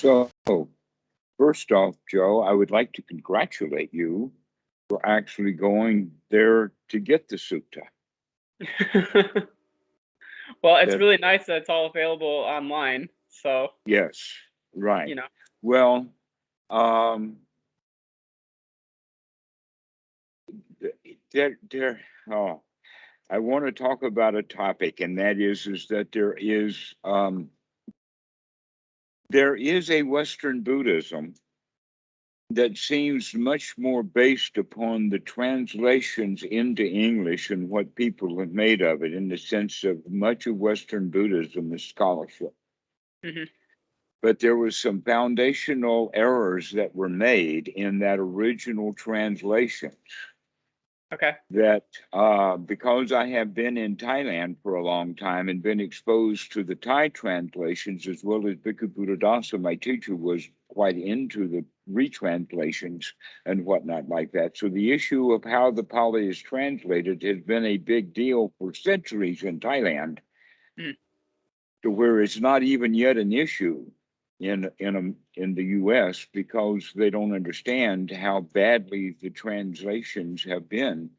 So, first off, Joe, I would like to congratulate you for actually going there to get the sutta. Well, it's That, really nice that it's all available online. So, yes, right. you know, Well, um, there, oh, I want to talk about a topic, and that is that there is a Western Buddhism that seems much more based upon the translations into English and what people have made of it, in the sense of much of Western Buddhism is scholarship. hmm But there was some foundational errors that were made in that original translation okay. that because I have been in Thailand for a long time and been exposed to the Thai translations, as well as Bhikkhu Buddhadasa, my teacher, was quite into the retranslations and whatnot like that. So the issue of how the Pali is translated has been a big deal for centuries in Thailand, Mm. to where it's not even yet an issue in the U.S. because they don't understand how badly the translations have been,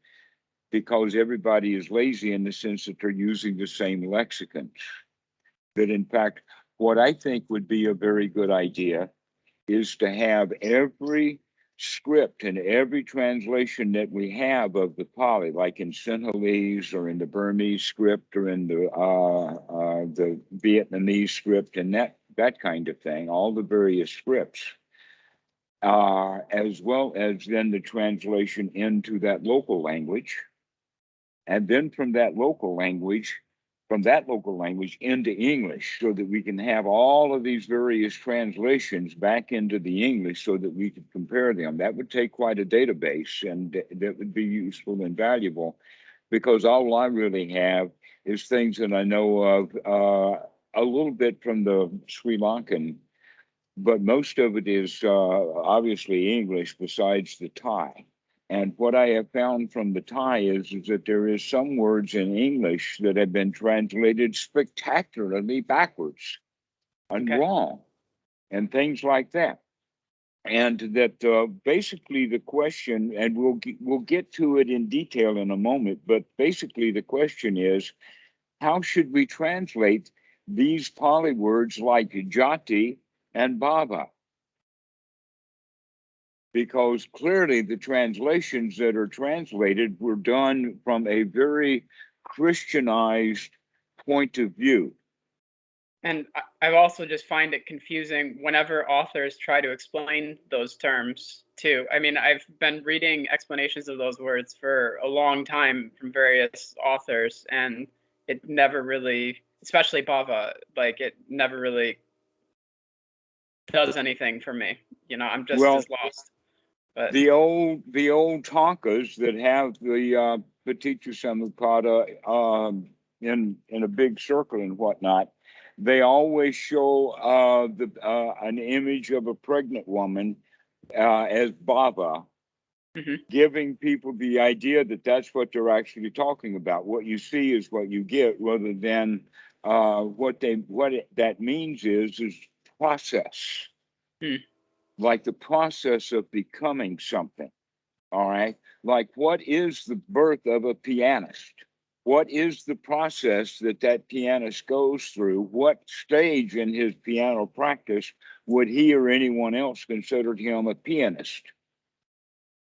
because everybody is lazy in the sense that they're using the same lexicon. That in fact, what I think would be a very good idea is to have every script and every translation that we have of the Pali, like in Sinhalese or in the Burmese script or in the Vietnamese script and that kind of thing, all the various scripts, as well as then the translation into that local language, and then from that local language into English, so that we can have all of these various translations back into the English so that we could compare them. That would take quite a database, and that would be useful and valuable, because all I really have is things that I know of a little bit from the Sri Lankan, but most of it is obviously English besides the Thai. And what I have found from the Thai is that there is some words in English that have been translated spectacularly backwards and Okay. wrong and things like that. And that basically the question, and we'll get to it in detail in a moment, but basically the question is, how should we translate these Pali words like jati and bhava? Because clearly the translations that are translated were done from a very Christianized point of view. And I've also just find it confusing whenever authors try to explain those terms too. I mean, I've been reading explanations of those words for a long time from various authors, and it never really, especially bhava, like it never really does anything for me. I'm just Well, as lost. But the old Tonkas that have the Paticca Samuppada in a big circle and whatnot, they always show an image of a pregnant woman as Baba, mhm, giving people the idea that that's what they're actually talking about. What you see is what you get, rather than that means is process, mm, like the process of becoming something. All right, like what is the birth of a pianist? What is the process that pianist goes through? What stage in his piano practice would he or anyone else consider him a pianist?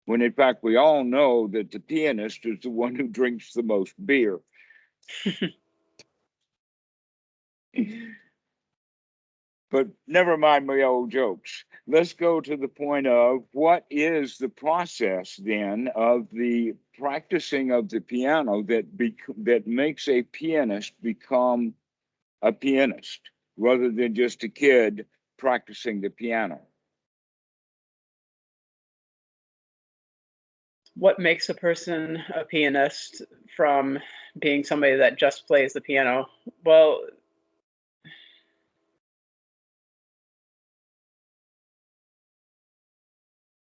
When in fact we all know that the pianist is the one who drinks the most beer. But never mind my old jokes. Let's go to the point of what is the process then of the practicing of the piano that makes a pianist become a pianist, rather than just a kid practicing the piano. what makes a person a pianist from being somebody that just plays the piano? Well,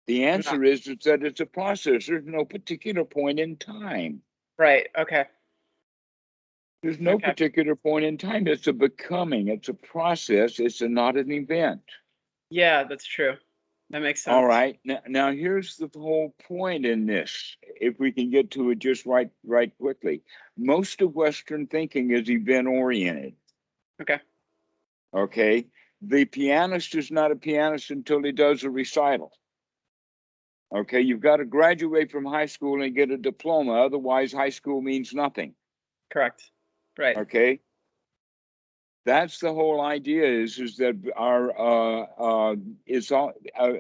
The I'm not answer is that it's a process. There's no particular point in time. right. Okay. There's no Okay. particular point in time. It's a becoming. It's a process. It's not an event. Yeah, that's true. That makes All sense. right. Now here's the whole point in this. If we can get to it just right quickly. Most of Western thinking is event oriented. Okay. Okay. The pianist is not a pianist until he does a recital. Okay. You've got to graduate from high school and get a diploma. Otherwise, high school means nothing. Correct. Right. Okay. That's the whole idea is that our it's all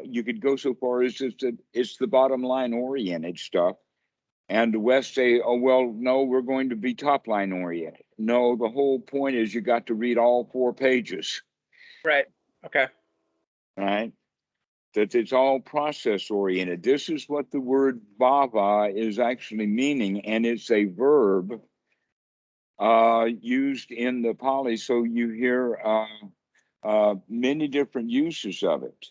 you could go so far as it's the bottom line oriented stuff, and the West say, oh well, no, we're going to be top line oriented. No, the whole point is you got to read all 4 pages, Right. Okay. right? That it's all process oriented. This is what the word bhava is actually meaning, and it's a verb used in the Pali. So you hear many different uses of it.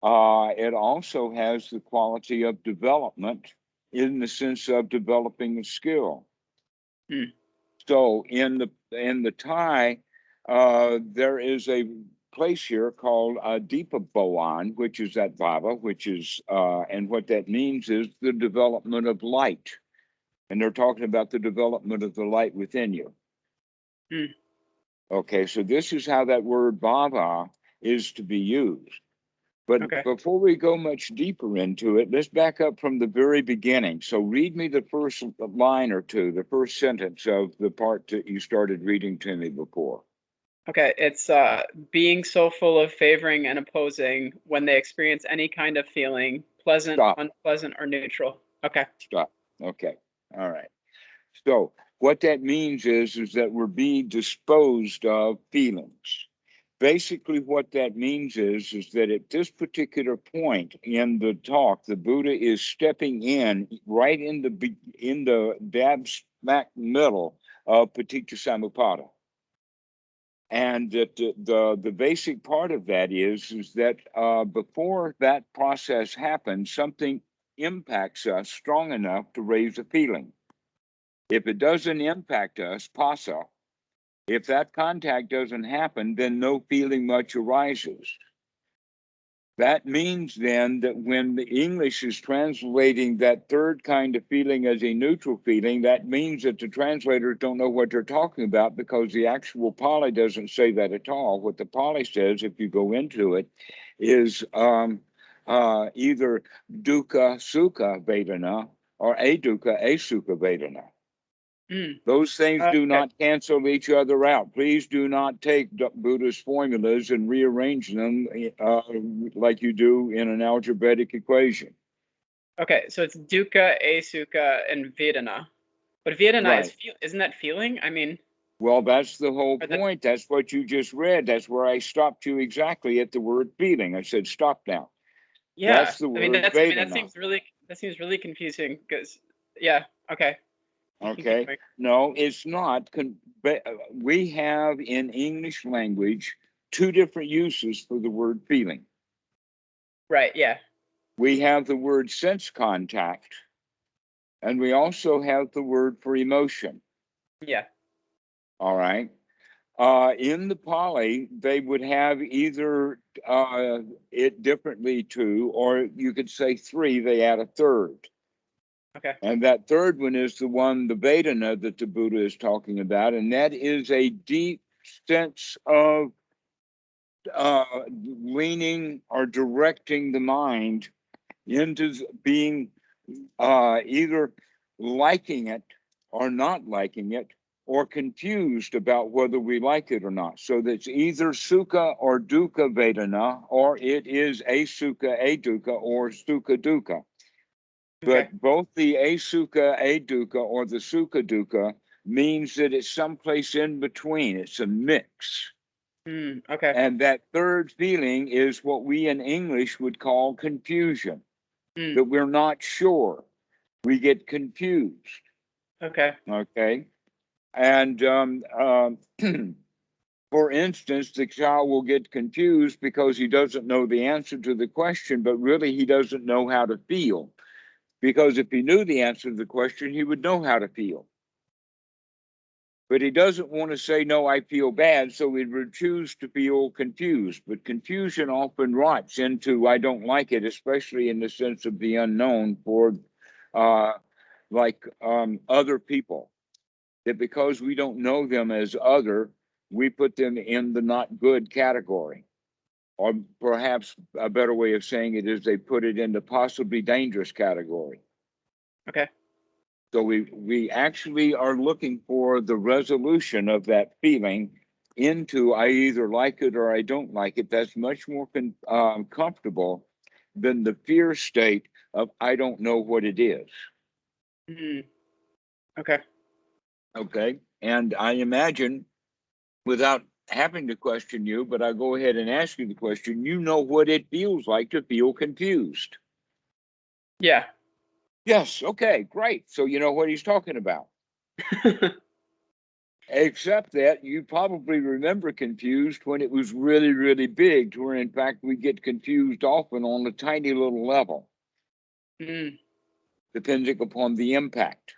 It also has the quality of development in the sense of developing a skill. Hmm. So in the Thai, there is a place here called Deepa Bhawan, which is that bhava, which is and what that means is the development of light. And they're talking about the development of the light within you. Hmm. Okay, so this is how that word bhava is to be used. But Okay. before we go much deeper into it, let's back up from the very beginning. So read me the first line or two, the first sentence of the part that you started reading to me before. Okay. It's being so full of favoring and opposing when they experience any kind of feeling, pleasant, Stop, unpleasant, or neutral. Okay. stop. Okay, all right. So what that means is that we're being disposed of feelings. Basically, what that means is that at this particular point in the talk, the Buddha is stepping in right in the dab smack middle of Paticca Samuppada. And that the basic part of that is that before that process happens, something impacts us strong enough to raise a feeling. If it doesn't impact us, pasa, if that contact doesn't happen, then no feeling much arises. That means then that when the English is translating that third kind of feeling as a neutral feeling, that means that the translators don't know what they're talking about because the actual Pali doesn't say that at all. What the Pali says, if you go into it, is either dukkha sukha vedana or adukkha asukha vedana. Hmm. Those things do Okay. not cancel each other out. Please do not take Buddhist formulas and rearrange them like you do in an algebraic equation. Okay. So it's dukkha, asukha, and vedana. But vedana is Right. isn't that feeling? I mean, Well, that's the whole or that point. That's what you just read. That's where I stopped you exactly at the word feeling. I said, stop now. yeah. That's the I mean word that's I mean Vedana. that seems really confusing because yeah. Okay. You can keep Okay. going. No, it's not. We have in English language 2 different uses for the word feeling. Right. Yeah. We have the word sense contact, and we also have the word for emotion. Yeah. All right. In the Pali, they would have either it differently 2, or you could say 3, they add a third. Okay. And that third one is the one, the Vedana, that the Buddha is talking about. And that is a deep sense of leaning or directing the mind into being either liking it or not liking it, or confused about whether we like it or not. So that's either sukha or dukkha vedana, or it is asukha adukkha or sukha dukkha. Okay. But both the asukha adukkha or the sukha dukkha means that it's someplace in between. It's a mix. Okay. And that third feeling is what we in English would call confusion, Mm, that we're not sure. We get confused. okay. Okay. And for instance, the child will get confused because he doesn't know the answer to the question, but really he doesn't know how to feel. Because if he knew the answer to the question, he would know how to feel. But he doesn't want to say, no, I feel bad, so he would choose to feel confused. But confusion often rots into, I don't like it, especially in the sense of the unknown for uh, other people. That because we don't know them as other, we put them in the not good category. Or perhaps a better way of saying it is they put it in the possibly dangerous category. Okay. So we actually are looking for the resolution of that feeling into I either like it or I don't like it. That's much more comfortable than the fear state of I don't know what it is. Mm. Okay. Okay. And I imagine, without having to question you, but I'll go ahead and ask you the question, you know what it feels like to feel confused. Yeah. Yes. Okay. Great. So you know what he's talking about. Except that you probably remember confused when it was really, really big, to where in fact we get confused often on a tiny little level, Mm. depending upon the impact.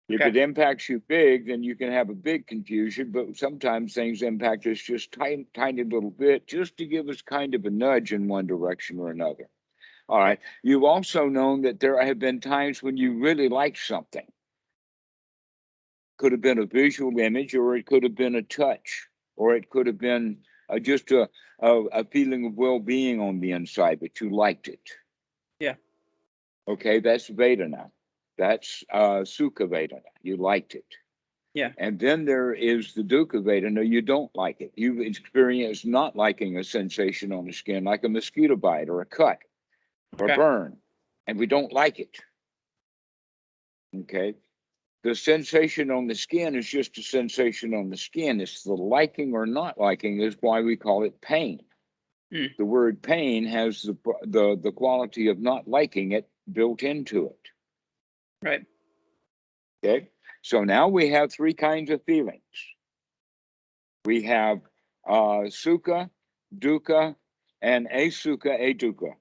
If Okay. it impacts you big, then you can have a big confusion, but sometimes things impact us just tiny, tiny little bit, just to give us kind of a nudge in one direction or another. All right. You've also known that there have been times when you really like something. Could have been a visual image, or it could have been a touch, or it could have been just a feeling of well-being on the inside, but you liked it. Yeah. Okay, that's Vedana. That's Sukha Vedana. You liked it. Yeah. And then there is the Dukkha Vedana. You don't like it. You've experienced not liking a sensation on the skin, like a mosquito bite or a cut or a Okay. burn, and we don't like it. Okay. The sensation on the skin is just a sensation on the skin. It's the liking or not liking is why we call it pain. Mm. The word pain has the quality of not liking it built into it. Right. Okay. So now we have three kinds of feelings. We have sukha, dukkha, and asukha, adukkha,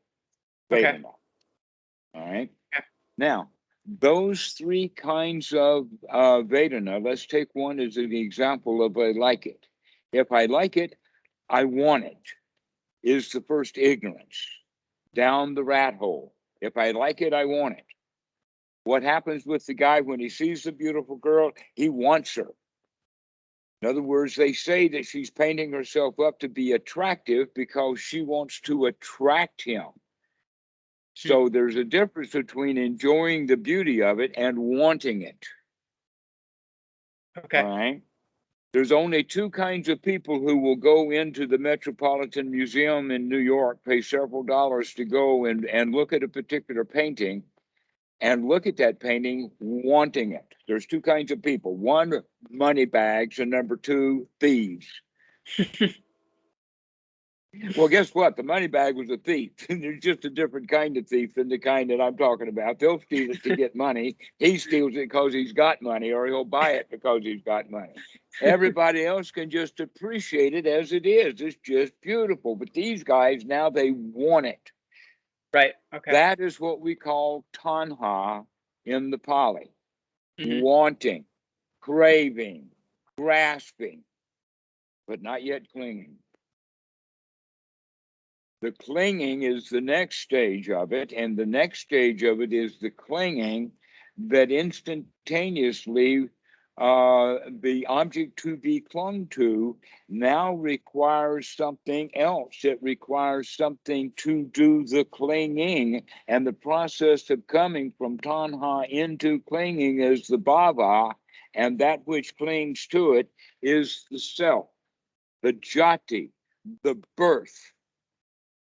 Okay. Vedana. All right. Okay. Now, those three kinds of Vedana, let's take one as an example of I like it. If I like it, I want it, is the first ignorance. Down the rat hole. If I like it, I want it. What happens with the guy when he sees the beautiful girl? He wants her. In other words, they say that she's painting herself up to be attractive because she wants to attract him. Mm. So there's a difference between enjoying the beauty of it and wanting it. All Okay. right. There's only two kinds of people who will go into the Metropolitan Museum in New York, pay several dollars to go and look at a particular painting and look at that painting wanting it. There's two kinds of people. One, money bags, and number two, thieves. Well, guess what? The money bag was a thief. There's just a different kind of thief than the kind that I'm talking about. They'll steal it to get money. He steals it because he's got money, or he'll buy it because he's got money. Everybody else can just appreciate it as it is. It's just beautiful. But these guys, now they want it. Right. Okay. That is what we call tanha in the Pali. Mm-hmm. Wanting, craving, grasping, but not yet clinging. The clinging is the next stage of it, and the next stage of it is the clinging that instantaneously the object to be clung to now requires something else. It requires something to do the clinging, and the process of coming from tanha into clinging is the bhava, and that which clings to it is the self, the jati, the birth.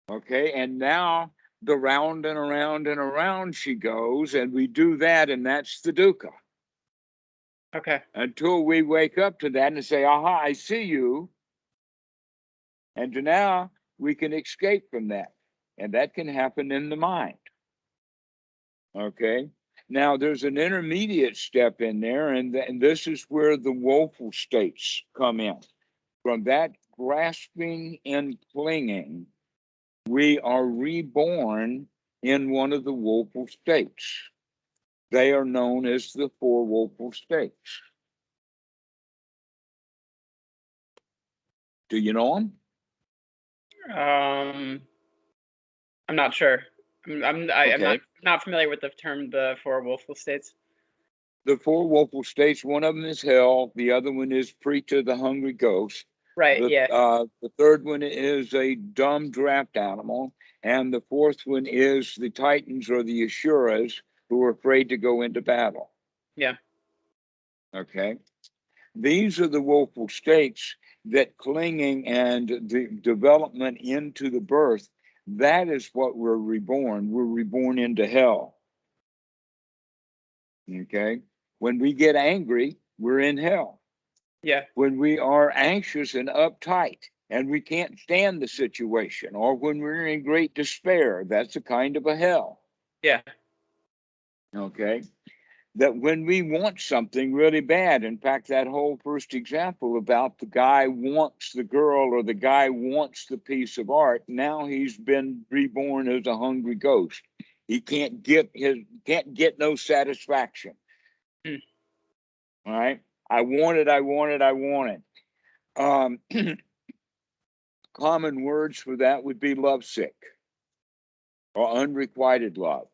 Okay, and now the round and around and around she goes, and we do that, and that's the dukkha. Okay. Until we wake up to that and say, aha, I see you. And now we can escape from that. And that can happen in the mind. Okay. Now there's an intermediate step in there, and this is where the woeful states come in. From that grasping and clinging, we are reborn in one of the woeful states. They are known as the four woeful states. Do you know them? I'm not sure. I'm Okay. not familiar with the term the four woeful states. The four woeful states, one of them is hell, the other one is Paticca, the hungry ghost. Right. Yeah. The third one is a dumb draft animal, and the fourth one is the Titans or the Asuras who are afraid to go into battle. Yeah. Okay. These are the woeful states that clinging and the development into the birth, that is what we're reborn. We're reborn into hell. Okay. When we get angry, we're in hell. Yeah. When we are anxious and uptight and we can't stand the situation, or when we're in great despair, that's a kind of a hell. Yeah. Okay. That when we want something really bad, in fact, that whole first example about the guy wants the girl or the guy wants the piece of art, now he's been reborn as a hungry ghost. He can't get no satisfaction. Mm. All right. I want it, I want it, I want it. Common words for that would be lovesick or unrequited love.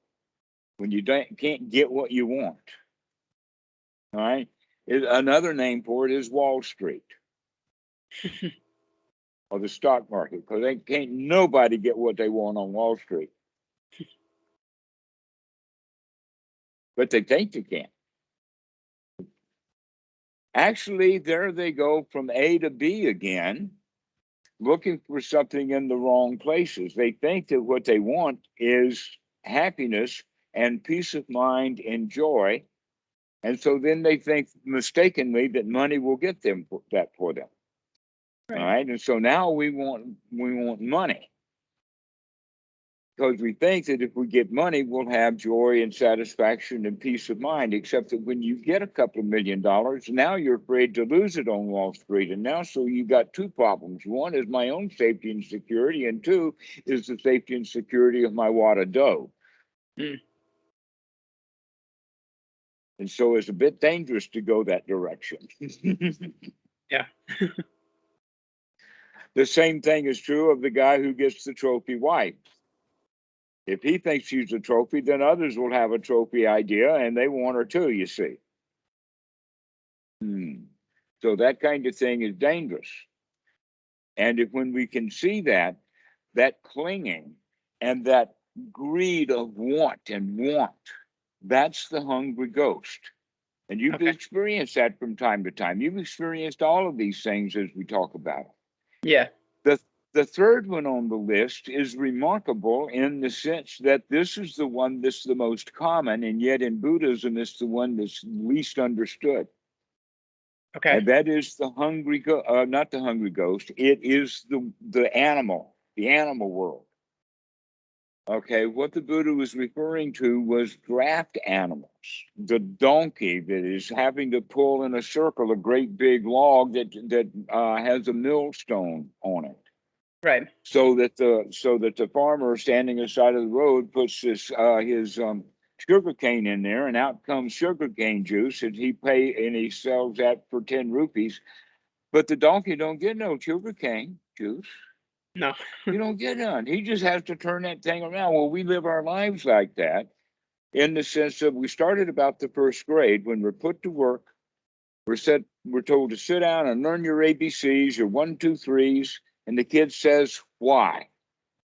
When you can't get what you want. All right. Another name for it is Wall Street or the stock market, because they can't nobody get what they want on Wall Street. But they think they can. Actually, there they go from A to B again, looking for something in the wrong places. They think that what they want is happiness and peace of mind and joy. And so then they think mistakenly that money will get them that for them. Right. All right. And so now we want money, because we think that if we get money, we'll have joy and satisfaction and peace of mind. Except that when you get a couple of $1 million, now you're afraid to lose it on Wall Street. And now, so you got two problems. One is my own safety and security, and two is the safety and security of my wad of dough. Mm. And so it's a bit dangerous to go that direction. Yeah. The same thing is true of the guy who gets the trophy wife. If he thinks she's a trophy, then others will have a trophy idea and they want her too, you see. So that kind of thing is dangerous. And when we can see that clinging and that greed of want, that's the hungry ghost. And you've Okay. experienced that from time to time. You've experienced all of these things as we talk about. Yeah. The third one on the list is remarkable in the sense that this is the one that's the most common, and yet in Buddhism, it's the one that's least understood. Okay. And that is the not the hungry ghost. It is the animal world. Okay, what the Buddha was referring to was draft animals. The donkey that is having to pull in a circle a great big log that has a millstone on it. Right. So that the farmer standing on the side of the road puts his sugar cane in there, and out comes sugar cane juice, and he sells that for 10 rupees. But the donkey don't get no sugar cane juice. No. You don't get none. He just has to turn that thing around. Well, we live our lives like that, in the sense that we started about the first grade. When we're put to work, we're told to sit down and learn your ABCs, your 1, 2, 3s, and the kid says, why?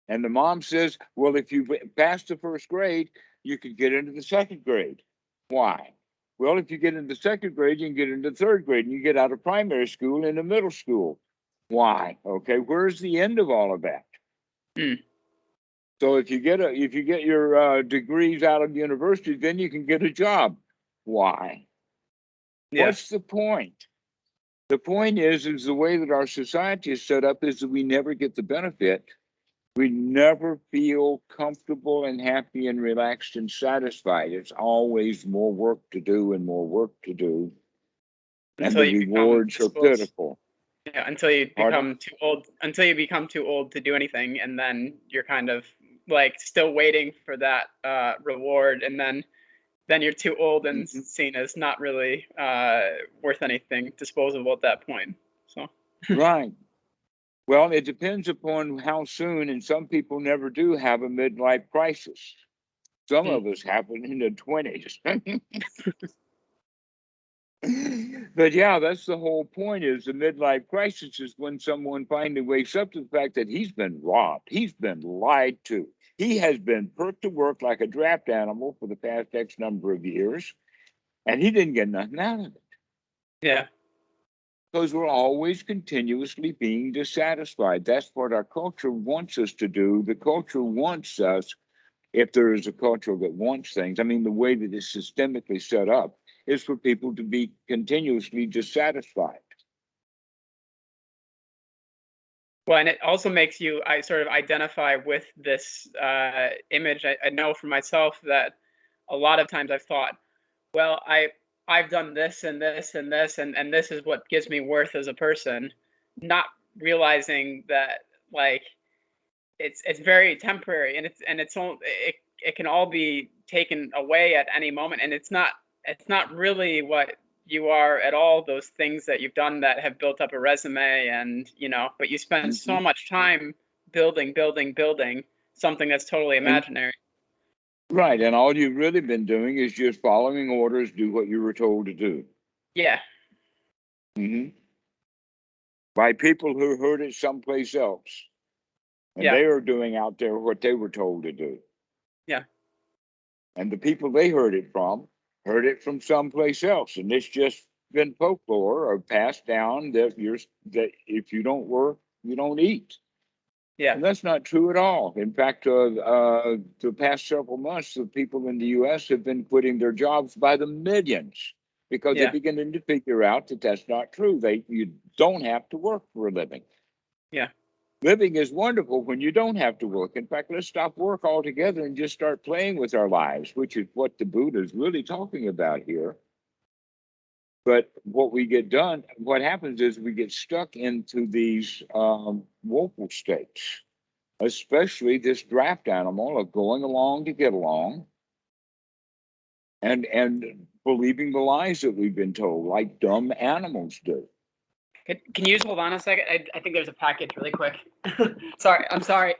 And the mom says, well, if you pass the first grade, you could get into the second grade. Why? Well, if you get into the second grade, you can get into third grade, and you get out of primary school into middle school. Why? Okay, where's the end of all of that? Mm. So if you get your degrees out of university, then you can get a job. Why? Yeah. What's the point? The point is the way that our society is set up is that we never get the benefit. We never feel comfortable and happy and relaxed and satisfied. It's always more work to do and more work to do. And Until the you become, rewards I are suppose, pitiful. yeah, until you Pardon? become too old, to do anything, and then you're kind of like still waiting for that reward, and then you're too old and Mhm. seen as not really worth anything, disposable at that point. So Right. Well, it depends upon how soon, and some people never do have a midlife crisis. Some Hmm. of us have it in the 20s. But yeah, that's the whole point, is the midlife crisis is when someone finally wakes up to the fact that he's been robbed, he's been lied to. He has been put to work like a draft animal for the past X number of years, and he didn't get nothing out of it. Yeah. Because we're always continuously being dissatisfied. That's what our culture wants us to do. The culture wants us, if there is a culture that wants things, I mean, the way that it's systemically set up is for people to be continuously dissatisfied. Well, and it also makes you, I sort of identify with this image. I know for myself that a lot of times I've thought, well, I've done this and this and this, and this is what gives me worth as a person, not realizing that, like, it's very temporary, and it's all it can all be taken away at any moment, and it's not really what you are at all. Those things that you've done that have built up a resume, and but you spend so Mhm. much time building something that's totally And imaginary. right, and all you've really been doing is just following orders, do what you were told to do. Yeah. Hmm. By people who heard it someplace else, and Yeah. they are doing out there what they were told to do. Yeah. And the people they heard it from someplace else, and it's just been folklore or passed down that if you don't work, you don't eat. Yeah. And that's not true at all. In fact, the past several months, the people in the U.S. have been quitting their jobs by the millions because they're Yeah. beginning to figure out that that's not true. You don't have to work for a living. Yeah. Living is wonderful when you don't have to work. In fact, let's stop work altogether and just start playing with our lives, which is what the Buddha is really talking about here. But what happens is we get stuck into these woeful states, especially this draft animal of going along to get along, and believing the lies that we've been told, like dumb animals do. Can you just hold on a second? I think there's a package really quick. Sorry, I'm sorry.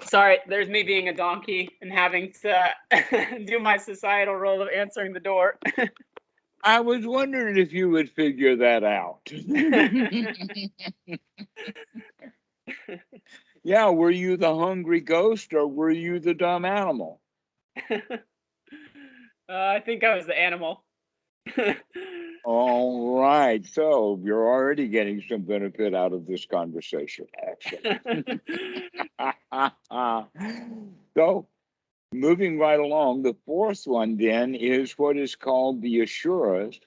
Sorry, there's me being a donkey and having to do my societal role of answering the door. I was wondering if you would figure that out. Yeah, were you the hungry ghost or were you the dumb animal? I think I was the animal. All right, so you're already getting some benefit out of this conversation. Excellent. So, moving right along, the fourth one then is what is called the Asuras,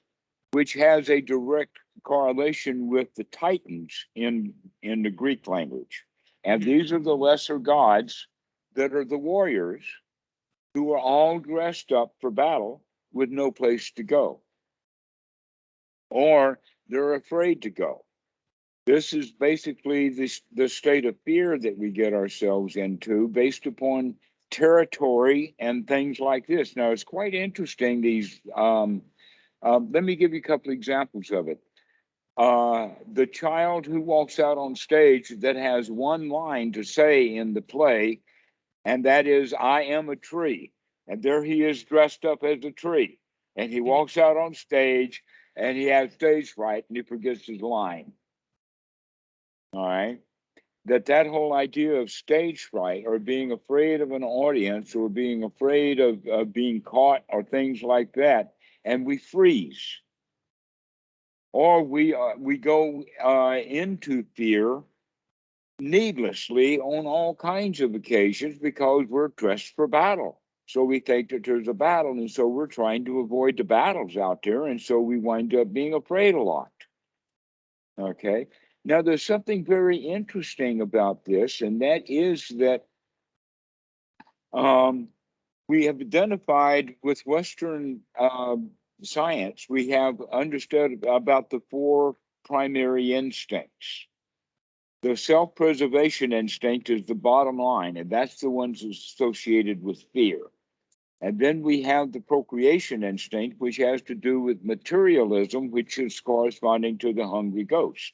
which has a direct correlation with the Titans in the Greek language. And these are the lesser gods that are the warriors who are all dressed up for battle with no place to go, or they're afraid to go. This is basically the state of fear that we get ourselves into based upon territory and things like this. Now, it's quite interesting. Let me give you a couple examples of it. The child who walks out on stage that has one line to say in the play, and that is, I am a tree. And there he is dressed up as a tree. And he walks out on stage and he has stage fright and he forgets his line. All right. That whole idea of stage fright or being afraid of an audience or being afraid of being caught or things like that, and we freeze. Or we go into fear needlessly on all kinds of occasions because we're dressed for battle. So we think that there's a battle, and so we're trying to avoid the battles out there, and so we wind up being afraid a lot. Okay. Now there's something very interesting about this, and that is that um, we have identified with Western science, we have understood about the four primary instincts. The self-preservation instinct is the bottom line, and that's the one associated with fear. And then we have the procreation instinct, which has to do with materialism, which is corresponding to the hungry ghost.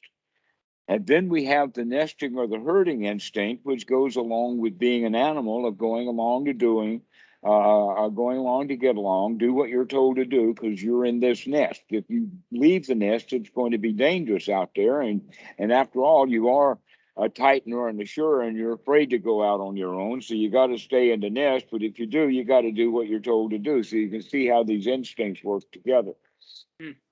And then we have the nesting or the herding instinct, which goes along with being an animal, of going along to going along to get along, do what you're told to do because you're in this nest. If you leave the nest, it's going to be dangerous out there. And after all, you are a titan or an assure, and you're afraid to go out on your own. So you got to stay in the nest. But if you do, you got to do what you're told to do. So you can see how these instincts work together.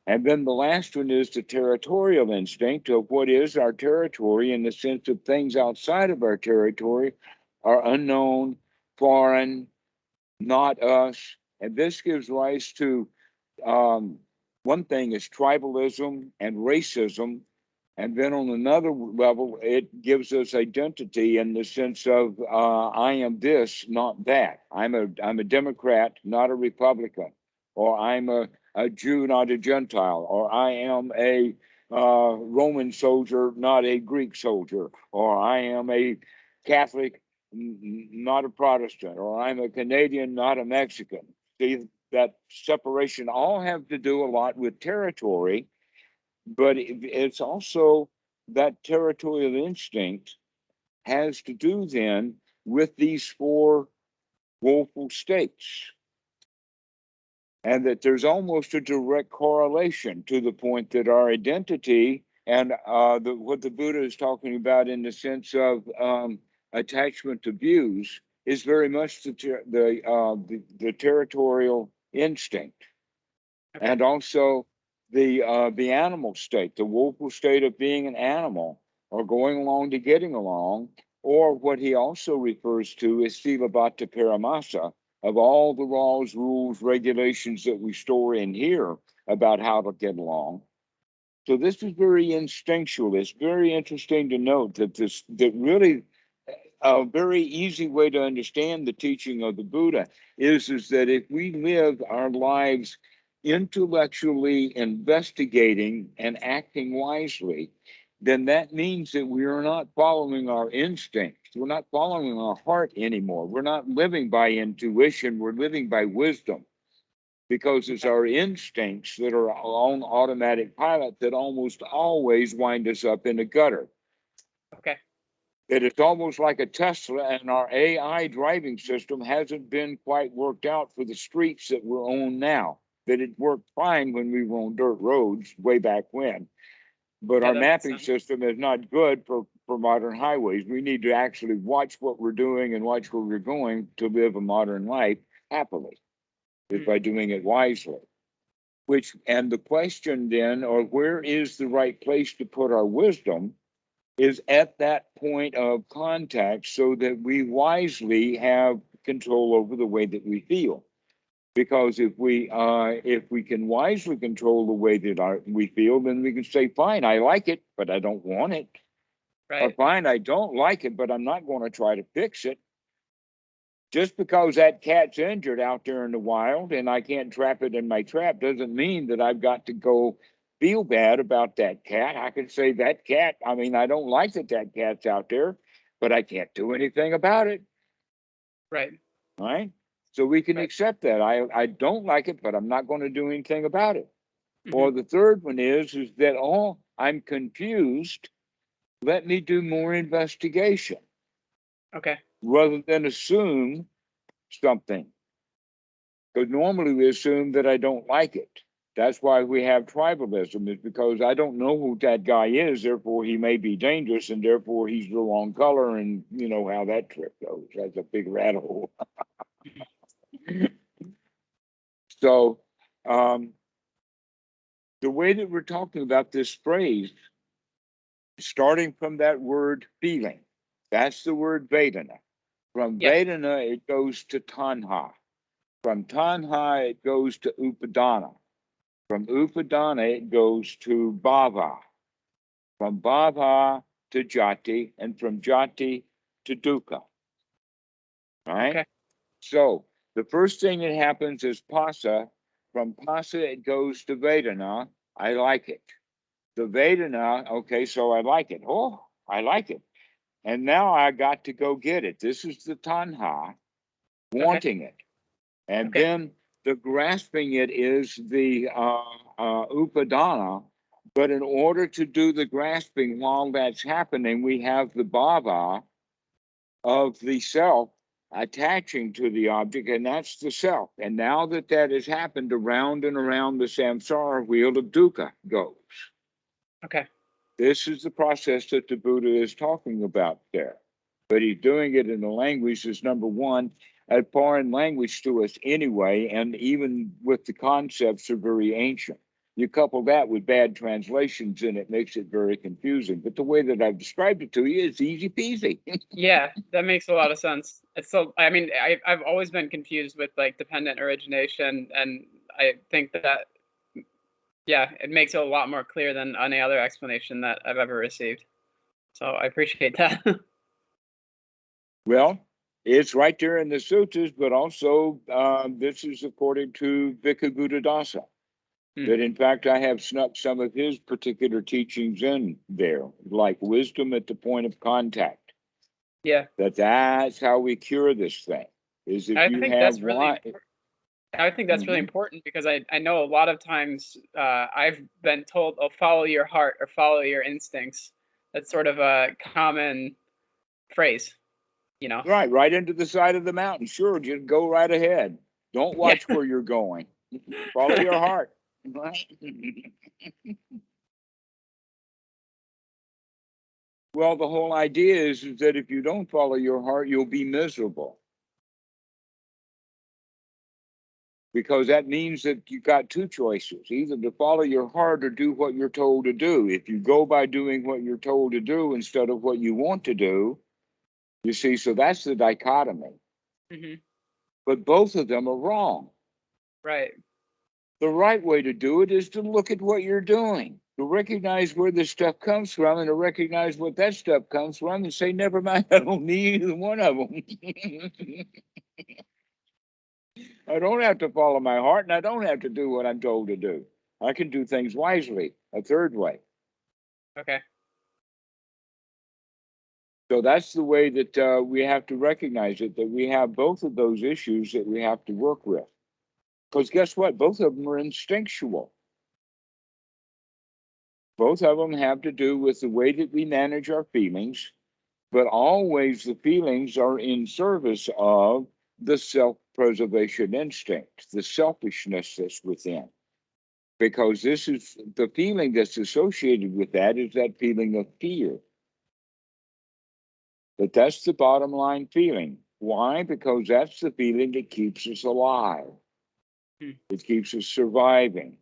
And then the last one is the territorial instinct of what is our territory, in the sense of things outside of our territory are unknown, foreign, not us. And this gives rise to one thing is tribalism and racism. And then on another level, it gives us identity in the sense of I am this, not that. I'm a Democrat, not a Republican, or I'm a Jew, not a Gentile, or I am a Roman soldier, not a Greek soldier, or I am a Catholic, not a Protestant, or I'm a Canadian, not a Mexican. See, that separation all have to do a lot with territory, but it's also that territorial instinct has to do then with these four woeful states. And that there's almost a direct correlation to the point that our identity and what the Buddha is talking about in the sense of attachment to views is very much the territorial instinct. Okay. And also the animal state, the woeful state of being an animal, or going along to getting along, or what he also refers to as silabhata paramasa, of all the laws, rules, regulations that we store in here about how to get along. So this is very instinctual. It's very interesting to note that really a very easy way to understand the teaching of the Buddha is that if we live our lives intellectually investigating and acting wisely, then that means that we are not following our instincts. We're not following our heart anymore. We're not living by intuition. We're living by wisdom, because it's our instincts that are on automatic pilot that almost always wind us up in the gutter. Okay. That it's almost like a Tesla, and our AI driving system hasn't been quite worked out for the streets that we're on now. That it worked fine when we were on dirt roads way back when. But our mapping system is not good for modern highways. We need to actually watch what we're doing and watch where we're going to live a modern life happily, is by doing it wisely. And the question then, or where is the right place to put our wisdom, is at that point of contact, so that we wisely have control over the way that we feel. Because if we can wisely control the way that we feel, then we can say, fine, I like it, but I don't want it. Right. Or fine, I don't like it, but I'm not going to try to fix it. Just because that cat's injured out there in the wild and I can't trap it in my trap doesn't mean that I've got to go feel bad about that cat. I can say that cat, I don't like that cat's out there, but I can't do anything about it. Right. Right? So we can accept that. I don't like it, but I'm not going to do anything about it. Mm-hmm. Or the third one is that, I'm confused. Let me do more investigation. Okay. Rather than assume something. Because normally we assume that I don't like it. That's why we have tribalism, is because I don't know who that guy is, therefore he may be dangerous, and therefore he's the wrong color, and you know how that trip goes. That's a big rat hole. So the way that we're talking about this phrase, starting from that word feeling, that's the word Vedana. From Vedana, it goes to Tanha. From Tanha, it goes to Upadana. From Upadana, it goes to Bhava. From Bhava to Jati, and from Jati to Dukkha. All right? Okay. So the first thing that happens is Pasa, From Pasa, it goes to Vedana. I like it. The Vedana, okay, so I like it. Oh, I like it. And now I got to go get it. This is the Tanha, Okay. wanting it. And Okay. then the grasping it is the Upadana. But in order to do the grasping while that's happening, we have the bhava of the self attaching to the object, and that's the self. And now that that has happened, around and around the samsara wheel of dukkha goes. Okay. This is the process that the Buddha is talking about there. But he's doing it in a language that's, number one, a foreign language to us anyway, and even with the concepts are very ancient. You couple that with bad translations and it makes it very confusing. But the way that I've described it to you is easy peasy. Yeah, that makes a lot of sense. It's so, I mean, I've always been confused with like dependent origination, and I think that, yeah, it makes it a lot more clear than any other explanation that I've ever received. So I appreciate that. Well, it's right there in the suttas, but also this is according to Bhikkhu that in fact I have snuck some of his particular teachings in there, like wisdom at the point of contact. Yeah, That's how we cure this thing. Is if I you think have that's really one. important. I think that's really Mhm. important because I know a lot of times I've been told, "Oh, follow your heart" or "follow your instincts." That's sort of a common phrase, you know. Right into the side of the mountain. Sure, just go right ahead. Don't Yeah. watch where you're going. Follow your heart. Right? Well, the whole idea is that if you don't follow your heart, you'll be miserable. Because that means that you got two choices, either to follow your heart or do what you're told to do. If you go by doing what you're told to do instead of what you want to do, you see, so that's the dichotomy. Hmm. But both of them are wrong. Right. The right way to do it is to look at what you're doing, to recognize where this stuff comes from, and to recognize what that stuff comes from, and say, never mind, I don't need either one of them. I don't have to follow my heart, and I don't have to do what I'm told to do. I can do things wisely, a third way. Okay. So that's the way that we have to recognize it, that we have both of those issues that we have to work with. Because guess what? Both of them are instinctual. Both of them have to do with the way that we manage our feelings, but always the feelings are in service of the self-preservation instinct, the selfishness that's within. Because this is the feeling that's associated with that is that feeling of fear. But that's the bottom line feeling. Why? Because that's the feeling that keeps us alive. Hmm. It keeps us surviving,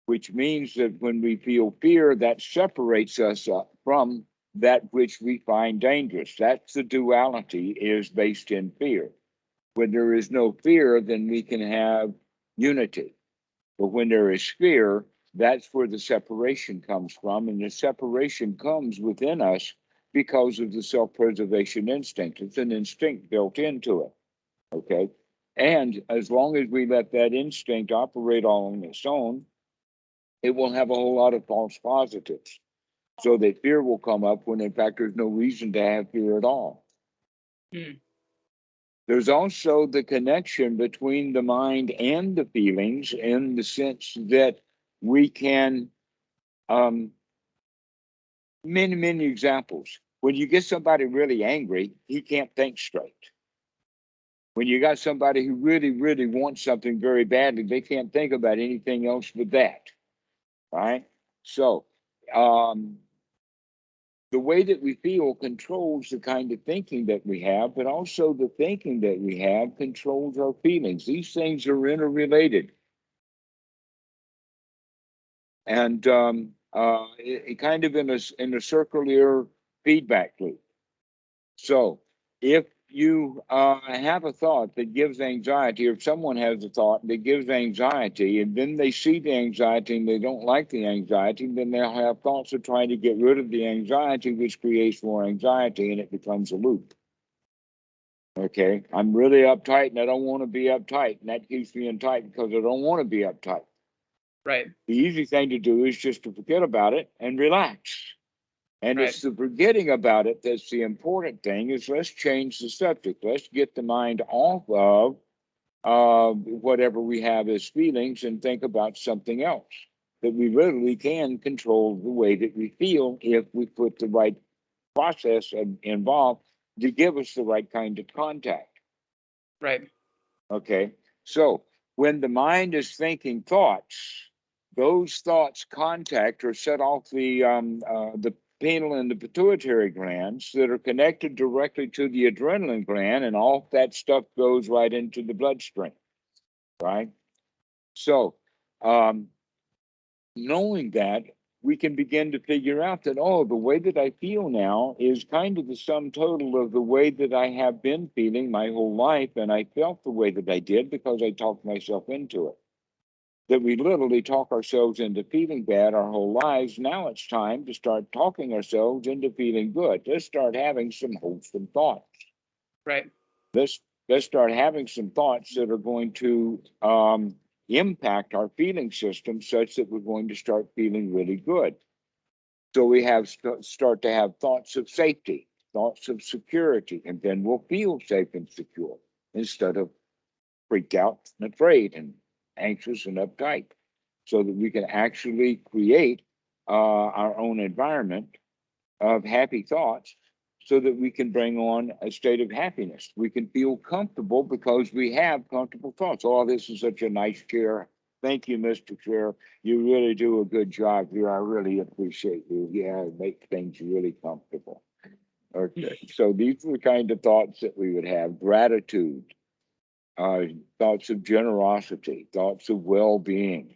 which means that when we feel fear, that separates us from that which we find dangerous. That's the duality is based in fear. When there is no fear, then we can have unity. But when there is fear, that's where the separation comes from. And the separation comes within us because of the self-preservation instinct. It's an instinct built into it. Okay. And as long as we let that instinct operate all on its own, it will have a whole lot of false positives. So that fear will come up when in fact there's no reason to have fear at all. Hmm. There's also the connection between the mind and the feelings in the sense that we can, many examples. When you get somebody really angry, he can't think straight. When you got somebody who really wants something very badly, they can't think about anything else but that. Right? So, the way that we feel controls the kind of thinking that we have, but also the thinking that we have controls our feelings. These things are interrelated. And it kind of in a circular feedback loop. So if you have a thought that gives anxiety, or if someone has a thought that gives anxiety, and then they see the anxiety and they don't like the anxiety, then they'll have thoughts of trying to get rid of the anxiety, which creates more anxiety, and it becomes a loop. Okay, I'm really uptight and I don't want to be uptight, and that keeps me in tight because I don't want to be uptight. Right. The easy thing to do is just to forget about it and relax. And Right. it's the forgetting about it that's the important thing. Is let's change the subject. Let's get the mind off of whatever we have as feelings and think about something else. That we literally can control the way that we feel if we put the right process involved to give us the right kind of contact. Right. Okay. So when the mind is thinking thoughts, those thoughts contact or set off the pineal and the pituitary glands that are connected directly to the adrenaline gland, and all that stuff goes right into the bloodstream. Right. So knowing that, we can begin to figure out that, oh, the way that I feel now is kind of the sum total of the way that I have been feeling my whole life. And I felt the way that I did because I talked myself into it. That we literally talk ourselves into feeling bad our whole lives. Now it's time to start talking ourselves into feeling good. Let's start having some hopeful thoughts. Right. Let's start having some thoughts that are going to impact our feeling system such that we're going to start feeling really good. So we have start to have thoughts of safety, thoughts of security, and then we'll feel safe and secure instead of freaked out and afraid and anxious and uptight, so that we can actually create our own environment of happy thoughts so that we can bring on a state of happiness. We can feel comfortable because we have comfortable thoughts. Oh, this is such a nice chair. Thank you, Mr. Chair. You really do a good job here. I really appreciate you. Yeah, make things really comfortable. Okay, so these are the kind of thoughts that we would have. Gratitude, uh, thoughts of generosity, thoughts of well-being.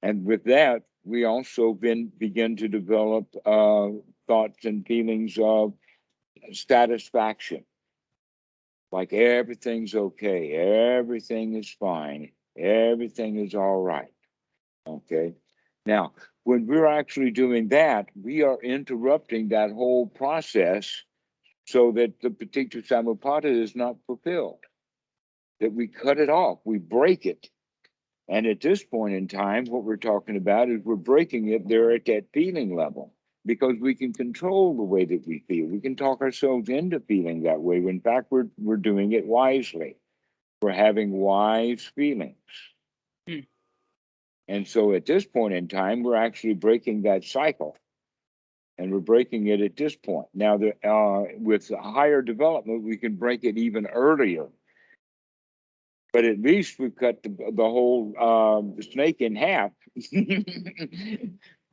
And with that, we also begin to develop thoughts and feelings of satisfaction, like everything's okay, everything is fine, everything is all right. Okay. Now, when we're actually doing that, we are interrupting that whole process so that the Paticca Samuppada is not fulfilled, that we cut it off, we break it. And at this point in time, what we're talking about is we're breaking it there at that feeling level because we can control the way that we feel. We can talk ourselves into feeling that way. In fact, we're doing it wisely. We're having wise feelings. Hmm. And so at this point in time, we're actually breaking that cycle. And we're breaking it at this point. Now, with higher development, we can break it even earlier. But at least we've cut the whole snake in half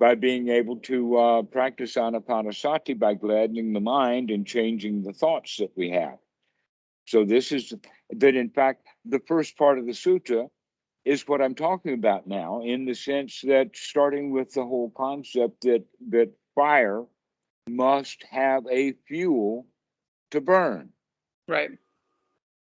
by being able to practice anapanasati by gladdening the mind and changing the thoughts that we have. So this is that, in fact, the first part of the sutta is what I'm talking about now, in the sense that starting with the whole concept that fire must have a fuel to burn. Right.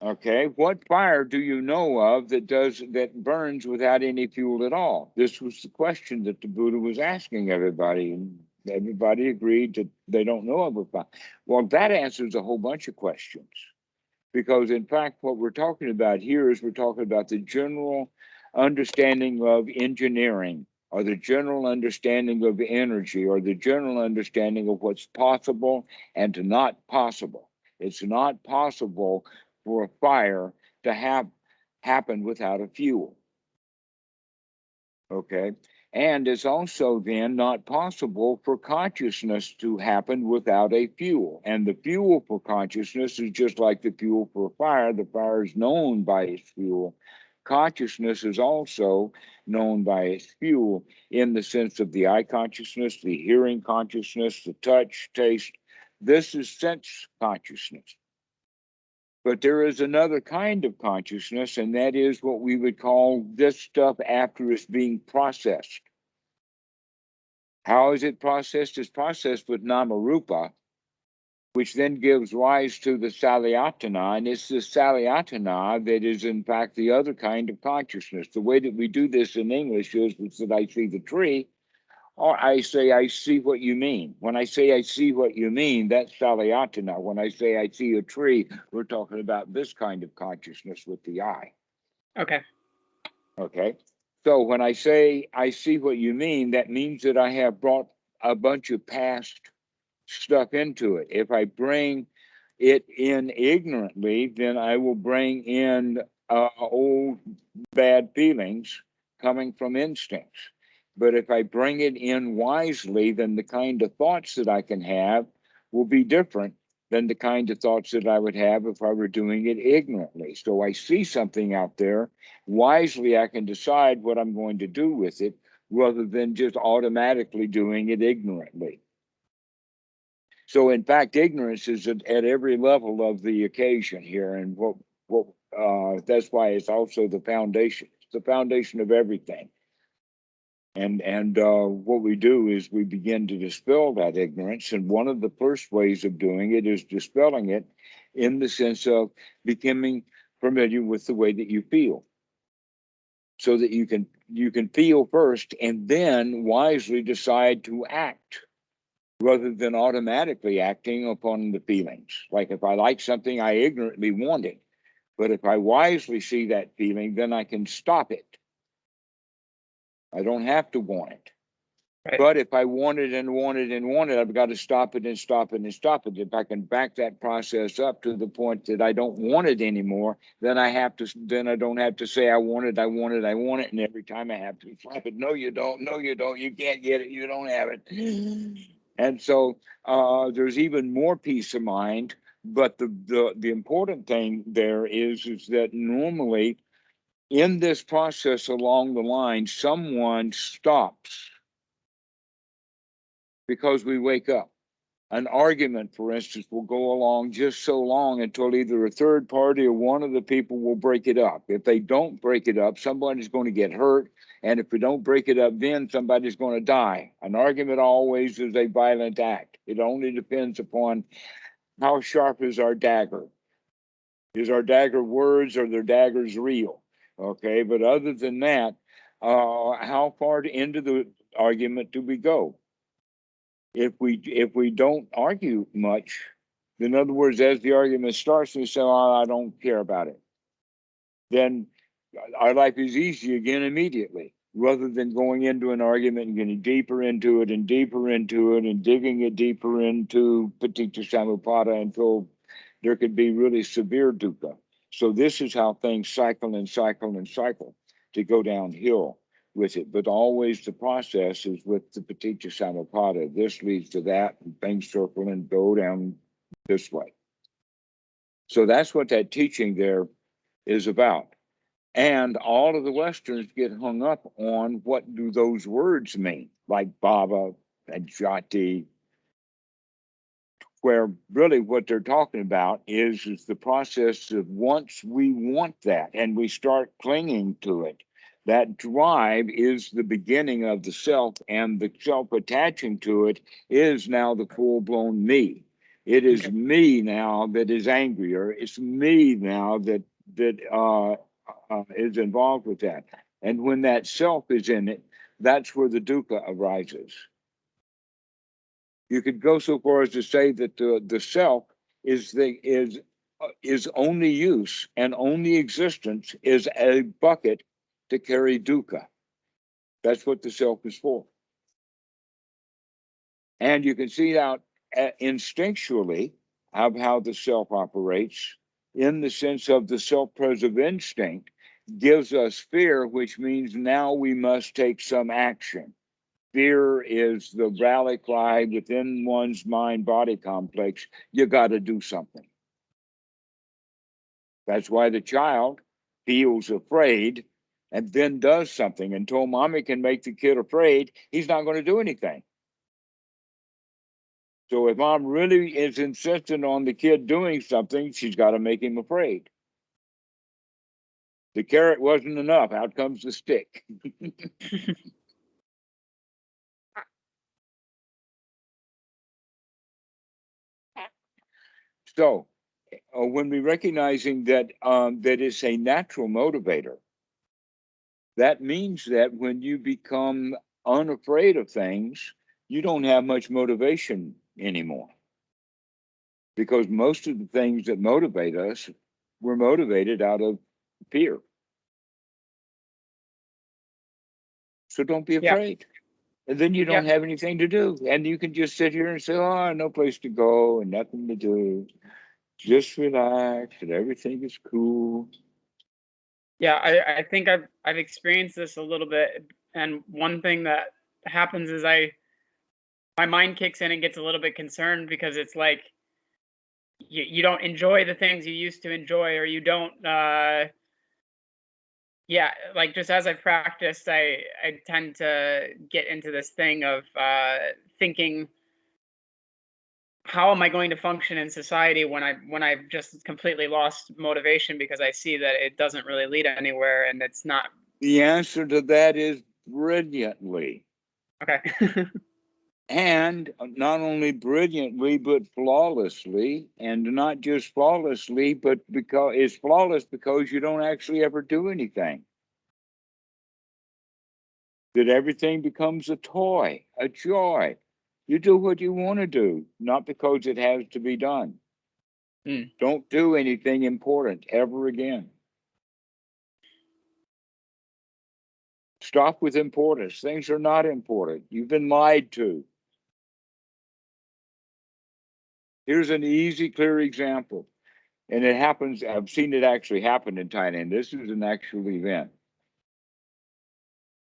Okay, what fire do you know of that burns without any fuel at all? This was the question that the Buddha was asking everybody, and everybody agreed that they don't know of a fire. Well, that answers a whole bunch of questions, because in fact, what we're talking about here is we're talking about the general understanding of engineering, or the general understanding of energy, or the general understanding of what's possible and not possible. It's not possible for a fire to happen without a fuel. Okay. And it's also then not possible for consciousness to happen without a fuel. And the fuel for consciousness is just like the fuel for a fire. The fire is known by its fuel. Consciousness is also known by its fuel, in the sense of the eye consciousness, the hearing consciousness, the touch, taste. This is sense consciousness. But there is another kind of consciousness, and that is what we would call this stuff after it's being processed. How is it processed? It's processed with Namarupa, which then gives rise to the Salayatana, and it's the Salayatana that is, in fact, the other kind of consciousness. The way that we do this in English is that I see the tree, Or I say, I see what you mean. When I say I see what you mean, that's Salayatana. When I say I see a tree, we're talking about this kind of consciousness with the eye. Okay. Okay. So when I say I see what you mean, that means that I have brought a bunch of past stuff into it. If I bring it in ignorantly, then I will bring in old bad feelings coming from instincts. But if I bring it in wisely, then the kind of thoughts that I can have will be different than the kind of thoughts that I would have if I were doing it ignorantly. So I see something out there. Wisely, I can decide what I'm going to do with it rather than just automatically doing it ignorantly. So in fact, ignorance is at every level of the occasion here, and what that's why it's also the foundation. It's the foundation of everything. And what we do is we begin to dispel that ignorance, and one of the first ways of doing it is dispelling it in the sense of becoming familiar with the way that you feel, so that you can feel first, and then wisely decide to act, rather than automatically acting upon the feelings. Like if I like something, I ignorantly want it. But if I wisely see that feeling, then I can stop it. I don't have to want it. Right. But if I want it and want it and want it, I've got to stop it and stop it and stop it. If I can back that process up to the point that I don't want it anymore, then I don't have to say I want it, I want it, I want it. And every time I have to slap it, no, you don't, no, you don't, you can't get it, you don't have it. And so there's even more peace of mind. But the important thing there is that normally in this process along the line, someone stops because we wake up. An argument, for instance, will go along just so long until either a third party or one of the people will break it up. If they don't break it up, somebody's going to get hurt. And if we don't break it up, then somebody's going to die. An argument always is a violent act. It only depends upon how sharp is our dagger. Is our dagger words or their daggers real? Okay, but other than that, how far into the argument do we go? If we don't argue much, in other words, as the argument starts, we say, "Oh, I don't care about it," then our life is easy again immediately, rather than going into an argument and getting deeper into it and deeper into it and digging it deeper into Paticca Samuppada until there could be really severe dukkha. So this is how things cycle and cycle and cycle to go downhill with it. But always the process is with the Paticca Samuppada. This leads to that, and things circle and go down this way. So that's what that teaching there is about. And all of the Westerns get hung up on what do those words mean, like Baba and Jati, where really what they're talking about is the process of once we want that and we start clinging to it, that drive is the beginning of the self, and the self attaching to it is now the full-blown me. It is Okay. me now that is angry, or it's me now that is involved with that. And when that self is in it, that's where the dukkha arises. You could go so far as to say that the self is only use and only existence is a bucket to carry dukkha. That's what the self is for. And you can see out instinctually of how the self operates, in the sense of the self-preserve instinct gives us fear, which means now we must take some action. Fear is the rally cry within one's mind-body complex. You got to do something. That's why the child feels afraid and then does something. Until mommy can make the kid afraid, he's not going to do anything. So if mom really is insistent on the kid doing something, she's got to make him afraid. The carrot wasn't enough. Out comes the stick. So when we recognizing that that it's a natural motivator, that means that when you become unafraid of things, you don't have much motivation anymore. Because most of the things that motivate us were motivated out of fear. So don't be Yeah. afraid. And then you Yeah. don't have anything to do. And you can just sit here and say, oh, no place to go and nothing to do. Just relax and everything is cool. Yeah, I think I've experienced this a little bit, and one thing that happens is my mind kicks in and gets a little bit concerned because it's like you don't enjoy the things you used to enjoy, or you don't yeah, like just as I've practiced, I tend to get into this thing of thinking, how am I going to function in society when I've just completely lost motivation because I see that it doesn't really lead anywhere and it's not The answer to that is brilliantly. okay. And not only brilliantly, but flawlessly. And not just flawlessly, but because it's flawless because you don't actually ever do anything. That everything becomes a toy, a joy. You do what you want to do, not because it has to be done. Mm. Don't do anything important ever again. Stop with importance. Things are not important. You've been lied to. Here's an easy, clear example. And it happens, I've seen it actually happen in Thailand. This is an actual event.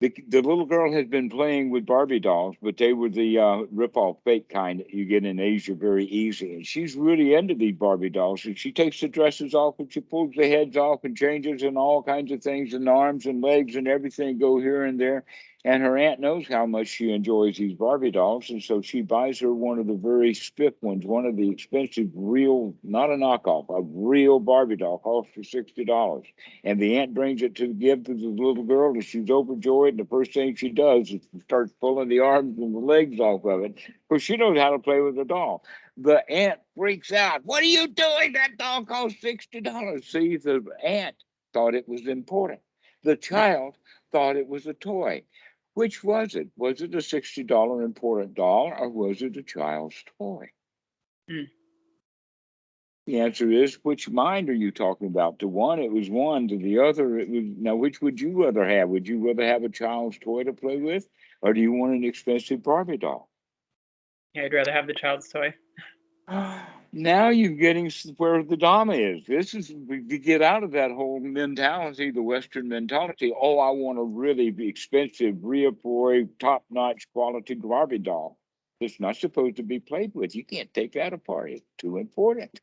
The little girl has been playing with Barbie dolls, but they were the rip-off fake kind that you get in Asia very easy. And she's really into these Barbie dolls. And she takes the dresses off and she pulls the heads off and changes and all kinds of things, and arms and legs and everything go here and there. And her aunt knows how much she enjoys these Barbie dolls. And so she buys her one of the very spiff ones, one of the expensive, real, not a knockoff, a real Barbie doll, costs for $60. And the aunt brings it to give to the little girl, and she's overjoyed. And the first thing she does is starts pulling the arms and the legs off of it, because she knows how to play with a doll. The aunt freaks out. What are you doing? That doll costs $60. See, the aunt thought it was important. The child thought it was a toy. Which was it? Was it a $60 important doll, or was it a child's toy? Mm. The answer is, which mind are you talking about? To one, it was one. To the other, it was. Now, which would you rather have? Would you rather have a child's toy to play with, or do you want an expensive Barbie doll? Yeah, I'd rather have the child's toy. Now you're getting where the Dhamma is. This is to get out of that whole mentality, the Western mentality. Oh, I want a really expensive, real top-notch quality Barbie doll. It's not supposed to be played with. You can't take that apart. It's too important.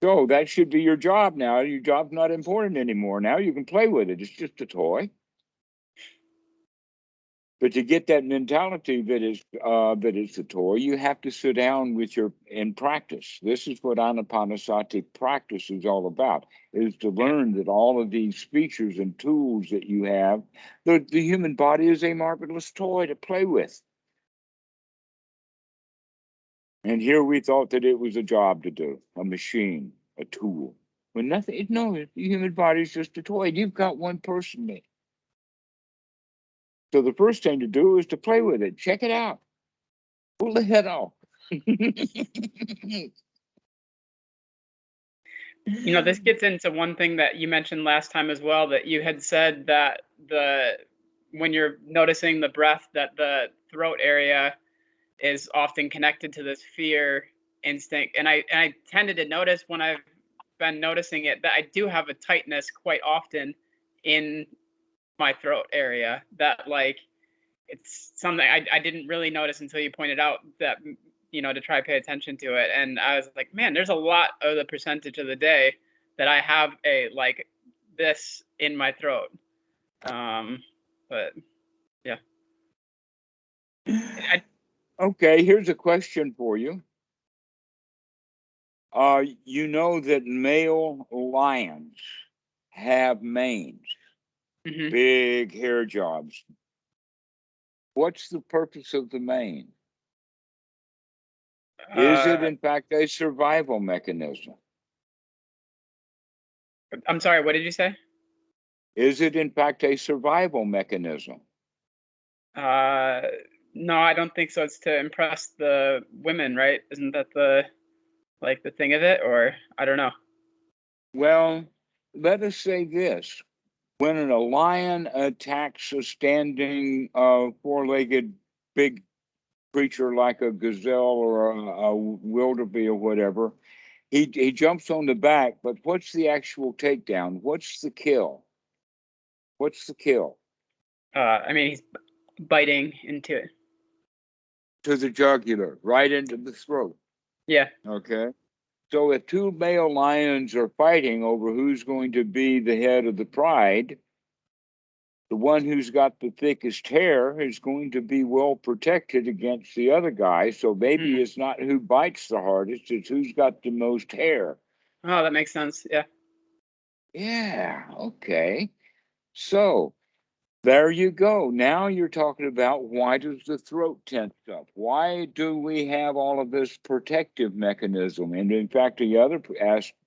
So that should be your job now. Your job's not important anymore. Now you can play with it. It's just a toy. But to get that mentality that it's a toy, you have to sit down with your and practice. This is what Anapanasati practice is all about, is to Yeah. learn that all of these features and tools that you have, the human body is a marvelous toy to play with. And here we thought that it was a job to do, a machine, a tool. When nothing, no, the human body is just a toy. You've got one person there. So the first thing to do is to play with it. Check it out. Pull the head off. You know, this gets into one thing that you mentioned last time as well, that you had said that when you're noticing the breath, that the throat area is often connected to this fear instinct. And I tended to notice when I've been noticing it that I do have a tightness quite often in my throat area, that like it's something I didn't really notice until you pointed out that, to try pay attention to it. And I was like, man, there's a lot of the percentage of the day that I have a like this in my throat. But yeah. I, Okay, here's a question for you. You know that male lions have manes, mhm. big hair jobs. What's the purpose of the mane? Is it, uh, in fact, a survival mechanism? I'm sorry, what did you say? Is it in fact a survival mechanism? No, I don't think so. It's to impress the women, right? Isn't that the thing of it? Or I don't know. Well, let us say this. When a lion attacks a standing four-legged big creature like a gazelle or a wildebeest or whatever, he jumps on the back, but what's the actual takedown? What's the kill? What's the kill? I mean, he's biting into it. To the jugular, right into the throat. Yeah. Okay. So if two male lions are fighting over who's going to be the head of the pride, the one who's got the thickest hair is going to be well protected against the other guy. So maybe it's not who bites the hardest, it's who's got the most hair. Oh, that makes sense. Yeah. Yeah, okay. So there you go. Now you're talking about why does the throat tense up? Why do we have all of this protective mechanism? And in fact, the other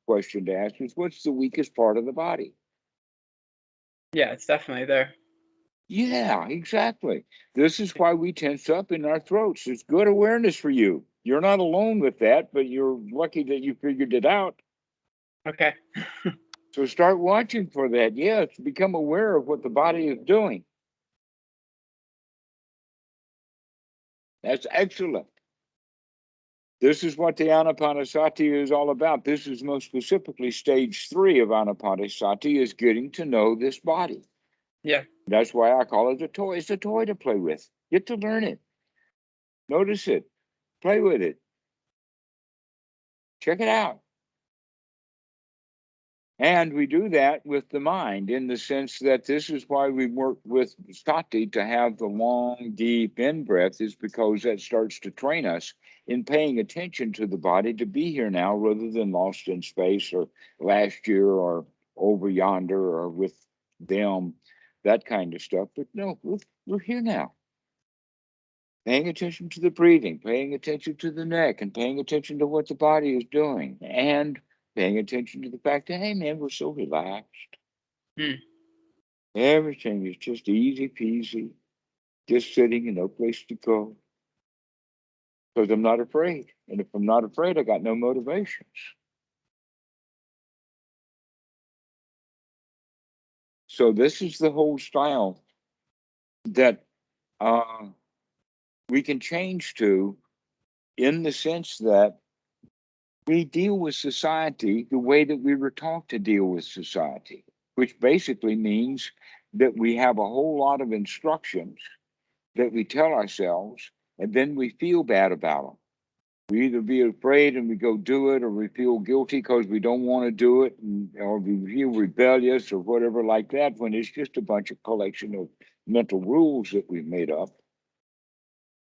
question to ask is what's the weakest part of the body? Yeah, it's definitely there. Yeah, exactly. This is why we tense up in our throats. It's good awareness for you. You're not alone with that, but you're lucky that you figured it out. Okay. So start watching for that. Yes, become aware of what the body is doing. That's excellent. This is what the Anapanasati is all about. This is most specifically stage 3 of Anapanasati is getting to know this body. Yeah. That's why I call it a toy. It's a toy to play with. Get to learn it. Notice it. Play with it. Check it out. And we do that with the mind in the sense that this is why we work with sati to have the long, deep in breath, is because that starts to train us in paying attention to the body to be here now rather than lost in space or last year or over yonder or with them, that kind of stuff. But no, we're here now. Paying attention to the breathing, paying attention to the neck, and paying attention to what the body is doing, and paying attention to the fact that, hey, man, we're so relaxed. Everything is just easy peasy, just sitting and no place to go. Because I'm not afraid. And if I'm not afraid, I got no motivations. So this is the whole style that we can change to in the sense that we deal with society the way that we were taught to deal with society, which basically means that we have a whole lot of instructions that we tell ourselves, and then we feel bad about them. We either be afraid and we go do it, or we feel guilty because we don't want to do it, or we feel rebellious or whatever like that, when it's just a bunch of collection of mental rules that we've made up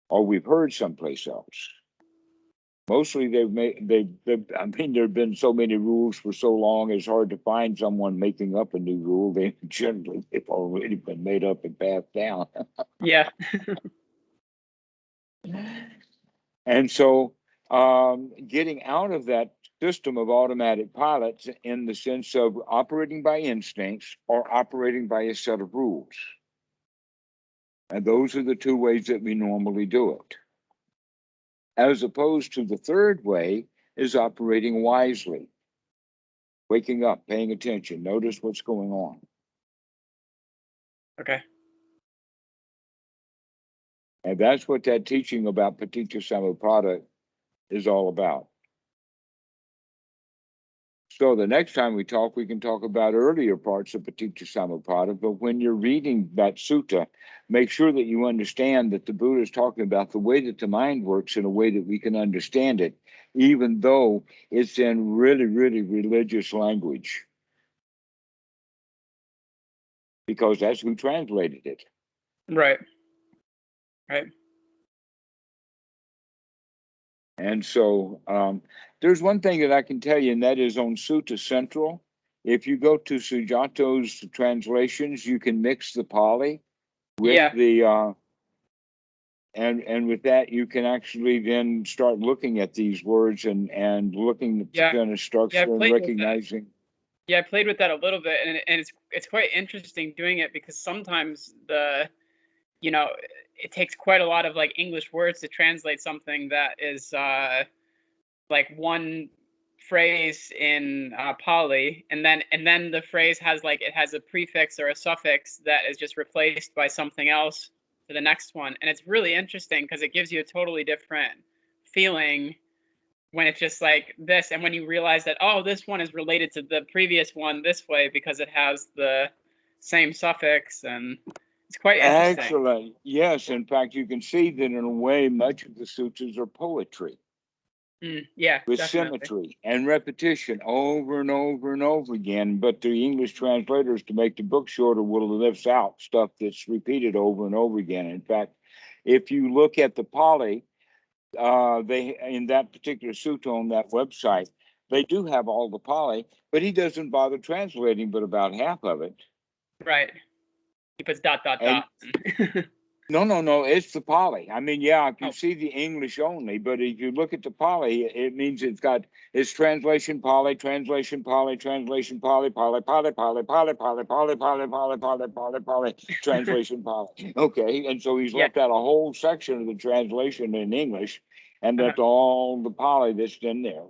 or we've heard someplace else. Mostly I mean, there have been so many rules for so long, it's hard to find someone making up a new rule. They've already been made up and passed down. Yeah. And so getting out of that system of automatic pilots in the sense of operating by instincts or operating by a set of rules. And those are the two ways that we normally do it. As opposed to the third way is operating wisely, waking up, paying attention, notice what's going on. Okay. And that's what that teaching about Paticca Samuppada is all about. So the next time we talk, we can talk about earlier parts of Paticca Samuppada. But when you're reading that sutta, make sure that you understand that the Buddha is talking about the way that the mind works in a way that we can understand it, even though it's in really, really religious language. Because that's who translated it. Right. Right. And so there's one thing that I can tell you, and that is on Sutta Central. If you go to Sujato's translations, you can mix the Pali with the and with that you can actually then start looking at these words and looking at the kind of structure and recognizing. Yeah, I played with that a little bit, and it's quite interesting doing it, because sometimes you know, it takes quite a lot of like English words to translate something that is like one phrase in Pali, and then the phrase has like, it has a prefix or a suffix that is just replaced by something else for the next one, and it's really interesting because it gives you a totally different feeling when it's just like this, and when you realize that, oh, this one is related to the previous one this way because it has the same suffix, and it's quite interesting. Excellent. Yes. In fact, you can see that in a way, much of the sutras are poetry Yeah, with definitely. symmetry and repetition over and over and over again. But the English translators, to make the book shorter, will lift out stuff that's repeated over and over again. In fact, if you look at the Pali, they in that particular sutta on that website, they do have all the Pali, but he doesn't bother translating but about half of it. Right. He puts dot dot And dot. no, it's the Pali. I mean, yeah, if you Oh, see the English only, but if you look at the Pali, it means it's translation Pali, translation Pali, translation Pali, Pali, Pali, Pali, Pali, Pali, Pali, Pali, Pali, Pali, Pali, Pali, translation Pali. Okay, and so he's yeah. left out a whole section of the translation in English, and Uh-huh. left all the Pali that's in there.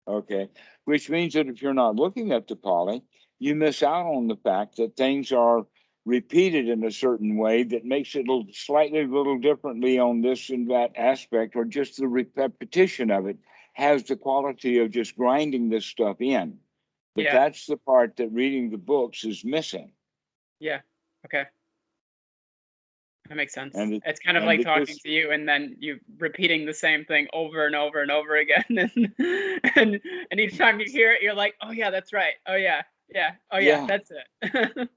Okay, which means that if you're not looking at the Pali, you miss out on the fact that things are repeated in a certain way that makes it slightly a little differently on this and that aspect, or just the repetition of it has the quality of just grinding this stuff in. But Yeah. that's the part that reading the books is missing. Yeah. Okay. That makes And sense. it It's kind of and like it talking just to you and then you repeating the same thing over and over and over again. And and each time you hear it, you're like, oh yeah, that's right. Oh yeah. Yeah. Oh yeah, yeah, that's it.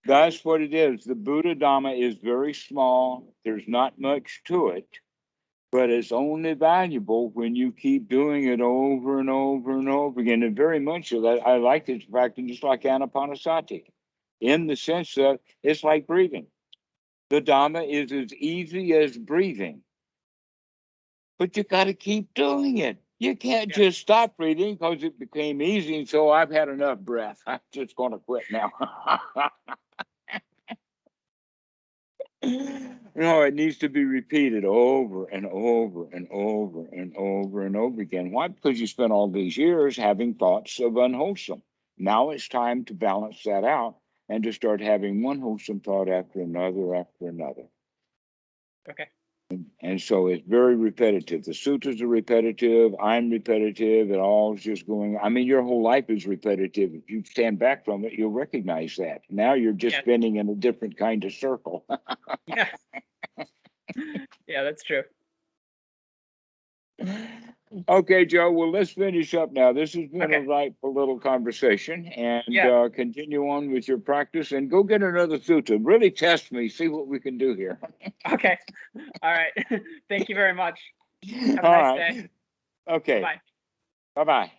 that's what it is. The Buddha Dhamma is very small. There's not much to it. But it's only valuable when you keep doing it over and over and over again. And very much of that, I like this practice just like anapanasati, in the sense that it's like breathing. The Dhamma is as easy as breathing, but you got to keep doing it. You can't Yeah. just stop breathing because it became easy. And so I've had enough breath. I'm just going to quit now. No, it needs to be repeated over and over and over and over and over again. Why? Because you spent all these years having thoughts of unwholesome. Now it's time to balance that out and to start having one wholesome thought after another after another. Okay. And so it's very repetitive. The sutras are repetitive. I'm repetitive. It all is just going. I mean, your whole life is repetitive. If you stand back from it, you'll recognize that. Now you're just Yeah. spinning in a different kind of circle. Yeah. Yeah, that's true. Okay, Joe. Well, let's finish up now. This has been a Okay. delightful little conversation, and Yeah. continue on with your practice and go get another sutta. Really test me. See what we can do here. Okay. All right. Thank you very much. Have a All nice right. day. Okay. Bye-bye. Bye bye.